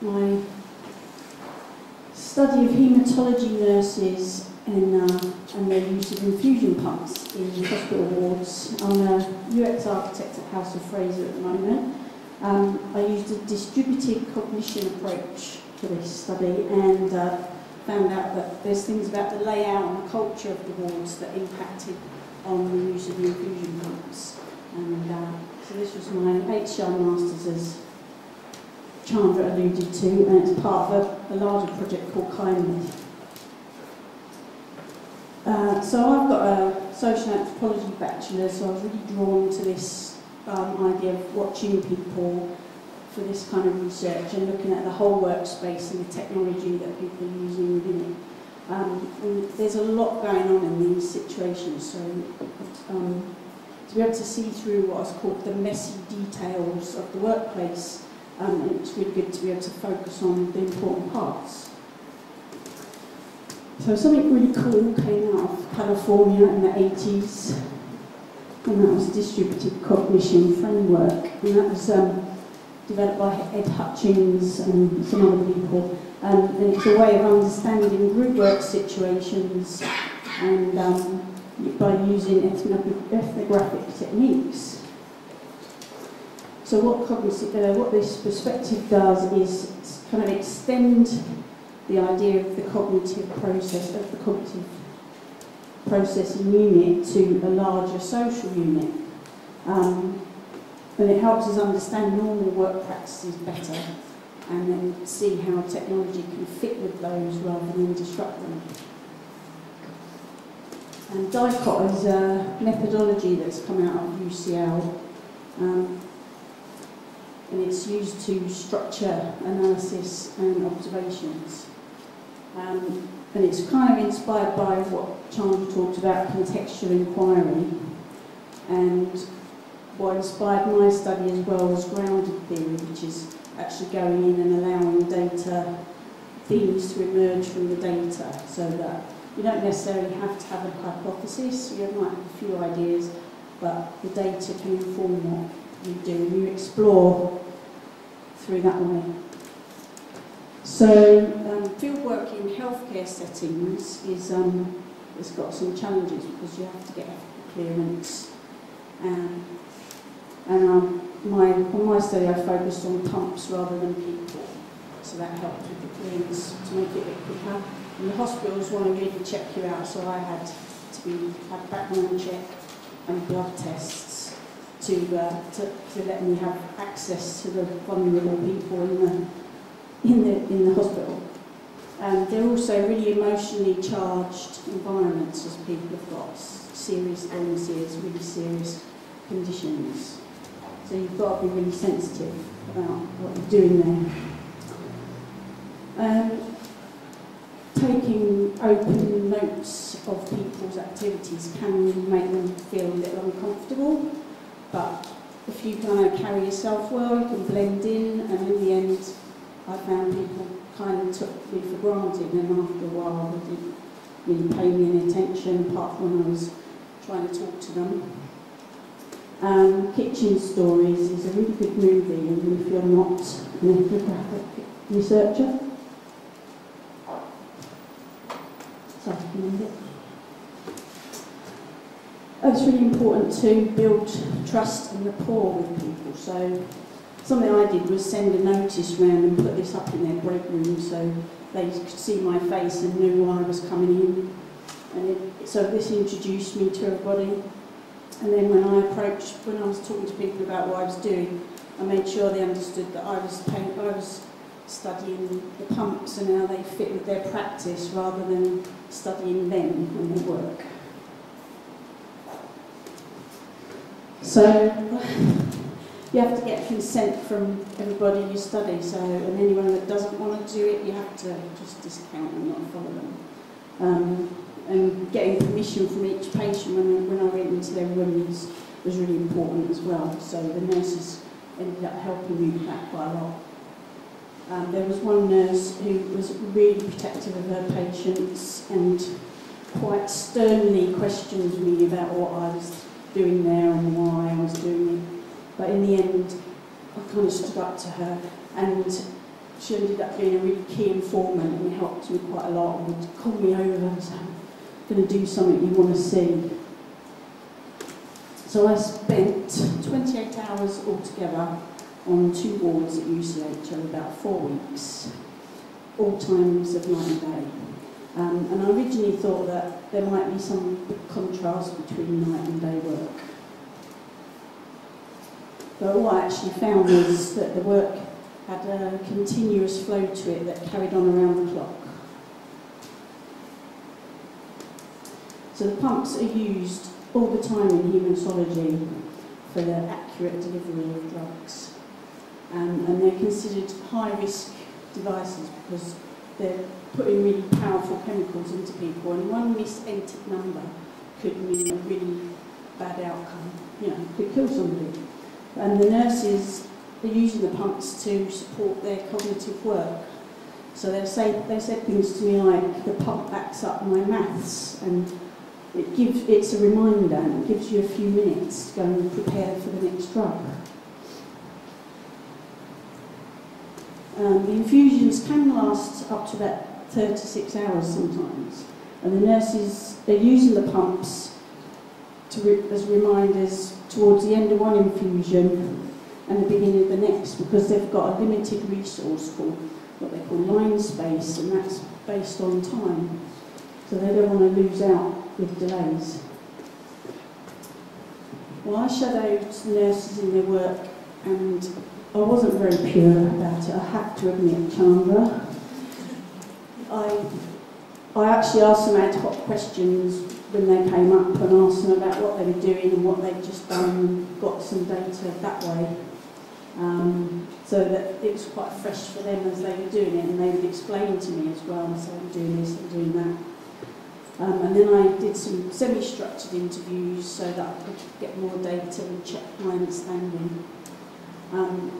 my study of haematology nurses and their use of infusion pumps in hospital wards. I'm a UX architect at House of Fraser at the moment. I used a distributed cognition approach to this study and found out that there's things about the layout and the culture of the wards that impacted on the use of the infusion pumps. And so this was my HCI Masters, as Chandra alluded to, and it's part of a larger project called Kindness. So I've got a social anthropology bachelor, so I was really drawn to this idea of watching people for this kind of research and looking at the whole workspace and the technology that people are using within it. And there's a lot going on in these situations, so to be able to see through what is called the messy details of the workplace, it's really good to be able to focus on the important parts. So something really cool came out of California in the 80s, and that was distributed cognition framework, and that was developed by Ed Hutchins and some other people, and it's a way of understanding group work situations and by using ethnographic techniques. So what this perspective does is kind of extend the idea of the cognitive processing unit to a larger social unit. And it helps us understand normal work practices better and then see how technology can fit with those rather than disrupt them. And DiCoT is a methodology that's come out of UCL, and it's used to structure analysis and observations. And it's kind of inspired by what Chandra talked about, contextual inquiry. And what inspired my study as well was grounded theory, which is actually going in and allowing data themes to emerge from the data, so that you don't necessarily have to have a hypothesis. You might have a few ideas, but the data can inform what you do, and you explore through that way. So fieldwork in healthcare settings is it's got some challenges because you have to get clearance. On my study I focused on pumps rather than people, so that helped with the clearance to make it a bit quicker. And the hospitals want to really check you out, so I had to have background check and blood tests to let me have access to the vulnerable people in the hospital. And they're also really emotionally charged environments, as people have got serious illnesses, really serious conditions. So you've got to be really sensitive about what you're doing there. Taking open notes of people's activities can make them feel a little uncomfortable, but if you kind of carry yourself well, you can blend in, and in the end I found people kind of took me for granted, and after a while they didn't really pay me any attention apart from when I was trying to talk to them. Kitchen Stories is a really good movie, even if you're not an ethnographic researcher. Sorry, can you read it? It's really important to build trust and rapport with people. So something I did was send a notice round and put this up in their break room so they could see my face and knew why I was coming in. And so this introduced me to everybody. And then when I was talking to people about what I was doing, I made sure they understood that I was studying the pumps and how they fit with their practice rather than studying them and their work. So you have to get consent from everybody you study, and anyone that doesn't want to do it, you have to just discount and not follow them. And getting permission from each patient when I went into their rooms was really important as well. So the nurses ended up helping me with that quite a lot. There was one nurse who was really protective of her patients and quite sternly questioned me about what I was doing there and why I was doing it. But in the end, I kind of stood up to her, and she ended up being a really key informant and helped me quite a lot and would call me over and say, I'm going to do something you want to see. So I spent 28 hours altogether on 2 wards at UCH over about 4 weeks, all times of night and day. And I originally thought that there might be some big contrast between night and day work. But all I actually found was that the work had a continuous flow to it that carried on around the clock. So the pumps are used all the time in haematology for the accurate delivery of drugs. And they're considered high-risk devices because they're putting really powerful chemicals into people, and one misentered number could mean a really bad outcome, could kill somebody. And the nurses are using the pumps to support their cognitive work. So they said things to me like, the pump backs up my maths, and it's a reminder, and it gives you a few minutes to go and prepare for the next drug. The infusions can last up to about 36 hours sometimes, and the nurses are using the pumps as reminders towards the end of one infusion and the beginning of the next, because they've got a limited resource called what they call line space, and that's based on time, so they don't want to lose out with delays. Well, I shadowed the nurses in their work, and I wasn't very pure about it, I have to admit, Chandra. I actually asked them ad hoc questions when they came up and asked them about what they were doing and what they'd just done, and got some data that way. So that it was quite fresh for them as they were doing it, and they would explain to me as well, and say, I'm doing this, I'm doing that. And then I did some semi-structured interviews so that I could get more data and check my understanding.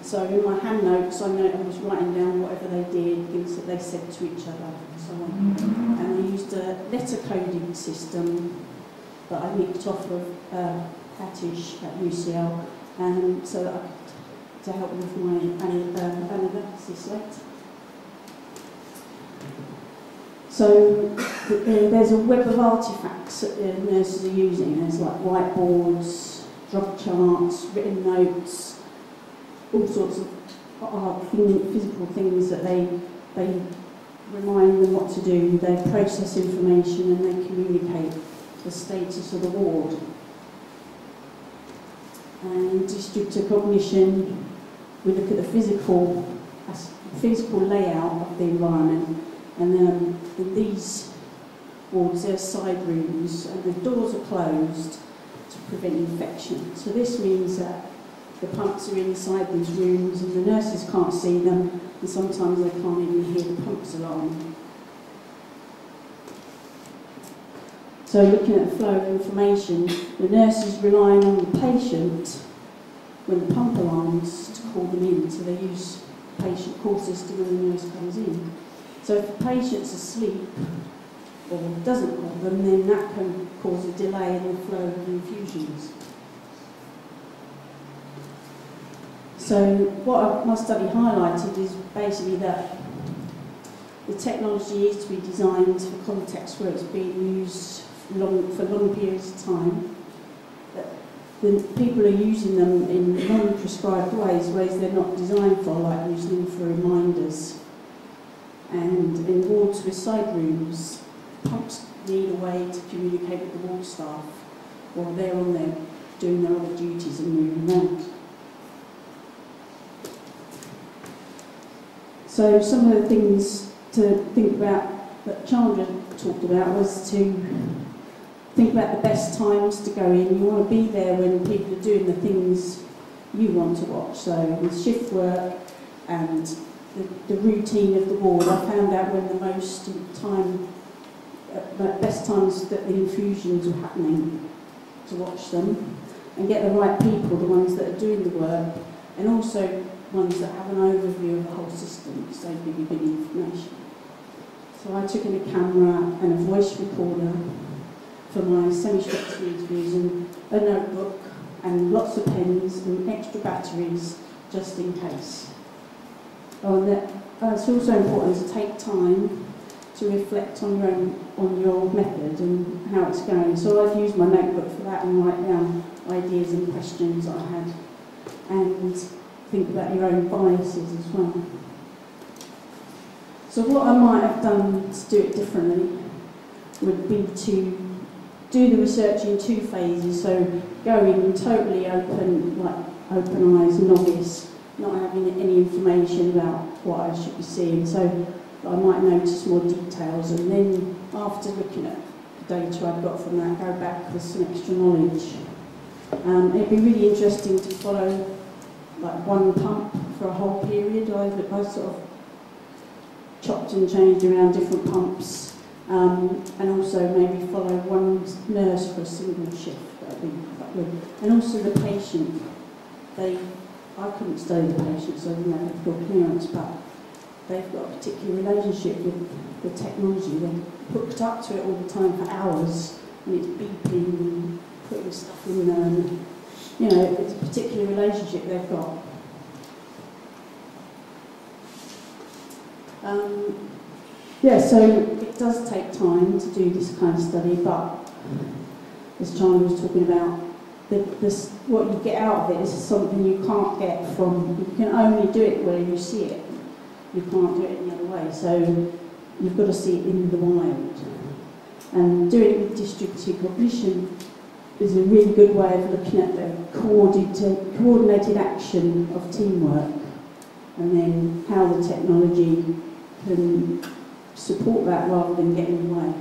So in my hand notes, I was writing down whatever they did, things that they said to each other, and so on. And I used a letter coding system that I nicked off of Hatish at UCL, so that I could, to help with my analysis later. So there's a web of artefacts that the nurses are using. There's like whiteboards, drug charts, written notes, all sorts of physical things that they remind them what to do. They process information and they communicate the status of the ward. And distributor cognition, we look at the physical layout of the environment. And then in these wards, there's side rooms, and the doors are closed to prevent infection. So this means that the pumps are inside these rooms, and the nurses can't see them, and sometimes they can't even hear the pumps alarm. So looking at the flow of information, the nurse is relying on the patient when the pump alarms to call them in. So they use the patient call system when the nurse comes in. So if the patient's asleep or doesn't call them, then that can cause a delay in the flow of infusions. So what my study highlighted is basically that the technology is to be designed for contexts where it's being used for long periods of time. That the people are using them in non-prescribed ways they're not designed for, like using them for reminders. And in wards with side rooms, pumps need a way to communicate with the ward staff while they're on there doing their other duties and moving around. So some of the things to think about that Chandra talked about was to think about the best times to go in. You want to be there when people are doing the things you want to watch. So with shift work and the routine of the ward, I found out when the most time, best times that the infusions were happening to watch them and get the right people, the ones that are doing the work, and also ones that have an overview of the whole system, so they give you big information. So I took in a camera and a voice recorder for my semi-structured interviews, and a notebook and lots of pens and extra batteries just in case. Oh, and it's also important to take time to reflect on your method and how it's going. So I've used my notebook for that and write down ideas and questions I had, and think about your own biases as well. So what I might have done to do it differently would be to do the research in 2 phases. So going totally open, like open eyes, novice, not having any information about what I should be seeing. So I might notice more details, and then after looking at the data I've got from that, go back with some extra knowledge. It'd be really interesting to follow like one pump for a whole period. I sort of chopped and changed around different pumps, and also maybe follow one nurse for a single shift. That'd be quite good. And also the patient. I couldn't study the patient, so I didn't have full clearance, but they've got a particular relationship with the technology. They're hooked up to it all the time for hours, and it's beeping and putting stuff in there. And, you know, it's a particular relationship they've got. Yeah, so it does take time to do this kind of study, but as Charlie was talking about, what you get out of it is something you can't get from, you can only do it where you see it. You can't do it any other way, so you've got to see it in the wild. And doing it with distributed cognition is a really good way of looking at the coordinated action of teamwork, and then how the technology can support that rather than get in the way.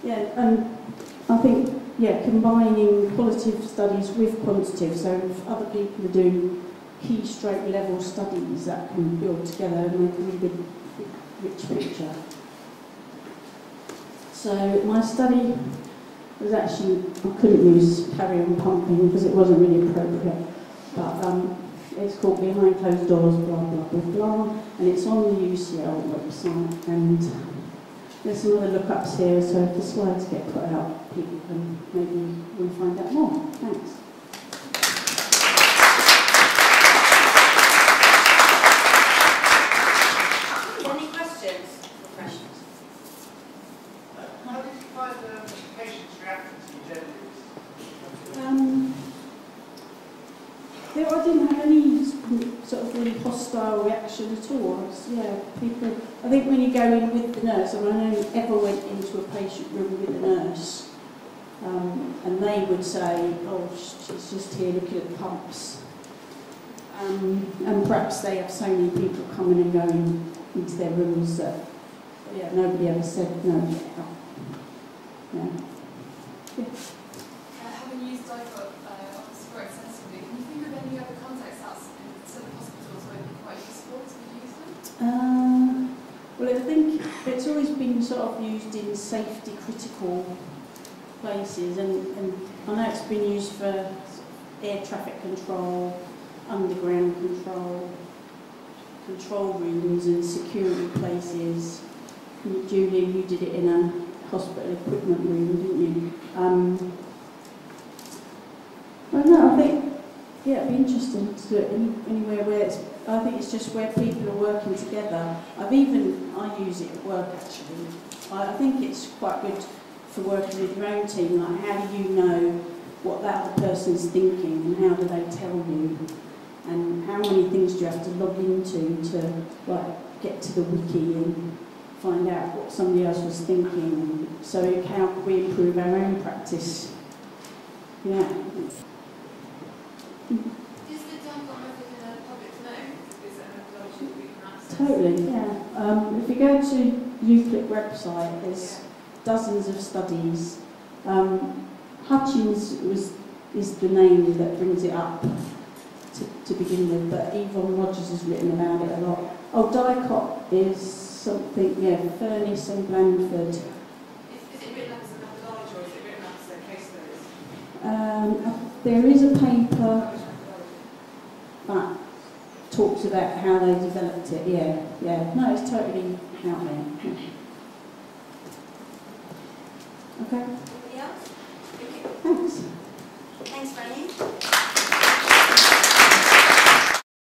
Yeah, and I think, yeah, combining qualitative studies with quantitative, so if other people are doing key stroke level studies that can build together and make a really good, rich picture. So my study was actually, I couldn't use carry on pumping because it wasn't really appropriate, but it's called Behind Closed Doors, blah, blah, blah, blah, and it's on the UCL website, and there's some other lookups here, so if the slides get put out, people can maybe will find out more. Thanks. Any questions or questions? How did you find the patients reacting to your I didn't have any sort of really hostile reaction at all. Yeah, people. I think when you go in with the nurse, I only ever went into a patient room with the nurse, and they would say, "Oh, she's just here looking at the pumps," and perhaps they have so many people coming and going into their rooms that, yeah, nobody ever said no. Yeah. Yeah. Having used DiCoT super extensively, can you think of any other contexts outside of hospitals where it would be quite useful to use them? Well, I think it's always been sort of used in safety critical places, and I know it's been used for air traffic control, underground control rooms and security places. Julie, you did it in a hospital equipment room, didn't you? I don't know, I think, yeah, it'd be interesting to do it anywhere where it's, I think it's just where people are working together. I use it at work actually. I think it's quite good for working with your own team, like how do you know what that other person's thinking and how do they tell you? And how many things do you have to log into to like get to the wiki and find out what somebody else was thinking? So how can we improve our own practice? Yeah. Is the DiCoT method in a public domain? Is it a methodology that we can access? Totally, yeah. If you go to UCLIP website, there's dozens of studies. Hutchins is the name that brings it up to begin with, but Yvonne Rogers has written about it a lot. Oh, DiCoT is something, yeah, Furness and Blandford. Is it written up as a methodology or is it written up as a case studies? There is a paper that talks about how they developed it, yeah. No, it's totally out there. Yeah. Okay. Anybody else? Thanks. Thanks, Franny.